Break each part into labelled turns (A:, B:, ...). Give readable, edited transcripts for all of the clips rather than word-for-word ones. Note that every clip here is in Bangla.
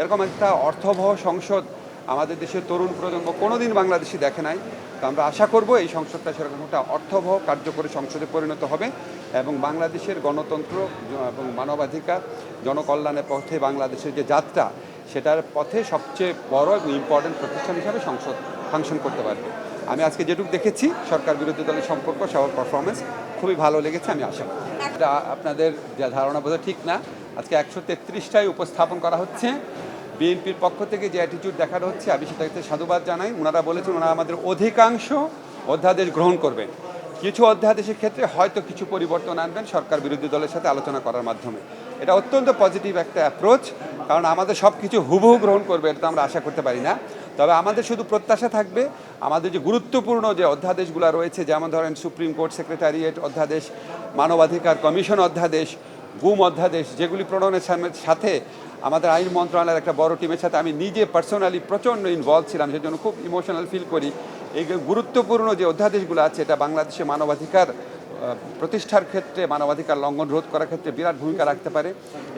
A: এরকম একটা অর্থবহ সংসদ আমাদের দেশের তরুণ প্রজন্ম কোনোদিন বাংলাদেশে দেখে নাই। তো আমরা আশা করব এই সংসদটা সেরকম একটা অর্থবহ কার্যকরী সংসদে পরিণত হবে এবং বাংলাদেশের গণতন্ত্র এবং মানবাধিকার জনকল্যাণের পথে বাংলাদেশের যে যাত্রা সেটার পথে সবচেয়ে বড় এবং ইম্পর্টেন্ট প্রতিষ্ঠান হিসাবে সংসদ ফাংশন করতে পারবে। আমি আজকে যেটুকু দেখেছি সরকার বিরোধী দলের সম্পর্ক সবার পারফরমেন্স খুবই ভালো লেগেছে। আমি আশা করি এটা আপনাদের যে ধারণা বোধহয় ঠিক না। আজকে 133টাই উপস্থাপন করা হচ্ছে। বিএনপির পক্ষ থেকে যে অ্যাটিটিউড দেখানো হচ্ছে আমি সেটাতে সাধুবাদ জানাই। ওনারা বলেছেন ওনারা আমাদের অধিকাংশ অধ্যাদেশ গ্রহণ করবেন, কিছু অধ্যাদেশের ক্ষেত্রে হয়তো কিছু পরিবর্তন আনবেন সরকার বিরোধী দলের সাথে আলোচনা করার মাধ্যমে। এটা অত্যন্ত পজিটিভ একটা অ্যাপ্রোচ, কারণ আমাদের সব কিছু হুবহু গ্রহণ করবে এটা তো আমরা আশা করতে পারি না। তবে আমাদের শুধু প্রত্যাশা থাকবে আমাদের যে গুরুত্বপূর্ণ যে অধ্যাদেশগুলো রয়েছে, যেমন ধরেন সুপ্রিম কোর্ট সেক্রেটারিয়েট অধ্যাদেশ, মানবাধিকার কমিশন অধ্যাদেশ, গুম অধ্যাদেশ, যেগুলি প্রণয়নের সাথে আমাদের আইন মন্ত্রণালয়ের একটা বড় টিমের সাথে আমি নিজে পার্সোনালি প্রচণ্ড ইনভলভ ছিলাম, সেজন্য খুব ইমোশনাল ফিল করি। এই গুরুত্বপূর্ণ যে অধ্যাদেশগুলো আছে এটা বাংলাদেশে মানবাধিকার প্রতিষ্ঠার ক্ষেত্রে, মানবাধিকার লঙ্ঘন রোধ করার ক্ষেত্রে বিরাট ভূমিকা রাখতে পারে।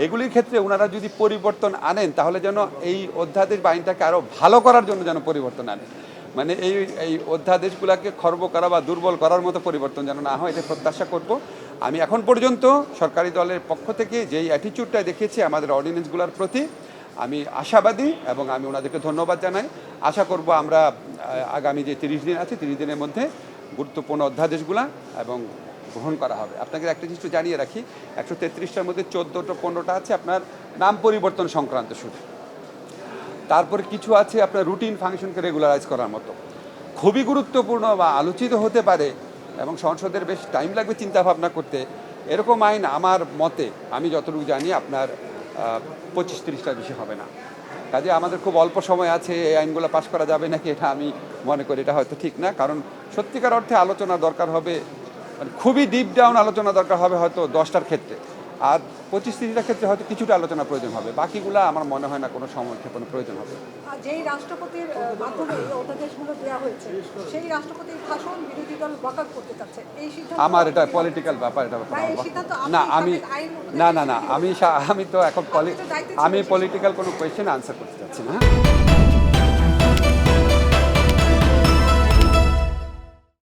A: এগুলির ক্ষেত্রে ওনারা যদি পরিবর্তন আনেন তাহলে যেন এই অধ্যাদেশ বা আইনটাকে আরও ভালো করার জন্য যেন পরিবর্তন আনে, মানে এই অধ্যাদেশগুলোকে খর্ব করা বা দুর্বল করার মতো পরিবর্তন যেন না হয়, এটা প্রত্যাশা করব। আমি এখন পর্যন্ত সরকারি দলের পক্ষ থেকে যেই অ্যাটিটিউডটা দেখেছি আমাদের অর্ডিন্যান্সগুলোর প্রতি আমি আশাবাদী এবং আমি ওনাদেরকে ধন্যবাদ জানাই। আশা করব আমরা আগামী যে 30 দিন আছে 30 দিনের মধ্যে গুরুত্বপূর্ণ অধ্যাদেশগুলো এবং গ্রহণ করা হবে। আপনাকে একটা জিনিস জানিয়ে রাখি, 133টার মধ্যে 14টা 15টা আছে আপনার নাম পরিবর্তন সংক্রান্ত শুধু, তারপরে কিছু আছে আপনার রুটিন ফাংশনকে রেগুলারাইজ করার মতো, খুবই গুরুত্বপূর্ণ বা আলোচিত হতে পারে এবং সংসদের বেশ টাইম লাগবে চিন্তা ভাবনা করতে। এরকম আইন আমার মতে আমি যতটুকু জানি আপনার 25-30টার বেশি হবে না। কাজে আমাদের খুব অল্প সময় আছে, এই আইনগুলো পাশ করা যাবে নাকি এটা আমি মনে করি এটা হয়তো ঠিক না, কারণ সত্যিকার অর্থে আলোচনা দরকার হবে, মানে খুবই ডিপ ডাউন আলোচনা দরকার হবে হয়তো 10টার ক্ষেত্রে, আর 25-30টার ক্ষেত্রে হয়তো কিছুটা আলোচনা প্রয়োজন হবে, বাকিগুলো আমার মনে হয় না কোনো সমক্ষেপণ প্রয়োজন হবে।
B: যেই রাষ্ট্রপতির মাধ্যমে অধ্যাদেশগুলো দেওয়া হয়েছে সেই রাষ্ট্রপতির ভাষণ বিরোধী দল ওয়াকআউট করতে চাচ্ছে, এই সিদ্ধান্ত
A: আমার এটা পলিটিক্যাল ব্যাপার, এটা না আমি না না না আমি তো এখন আমি পলিটিক্যাল কোনো কোয়েশ্চেন আনসার করতে চাচ্ছি না।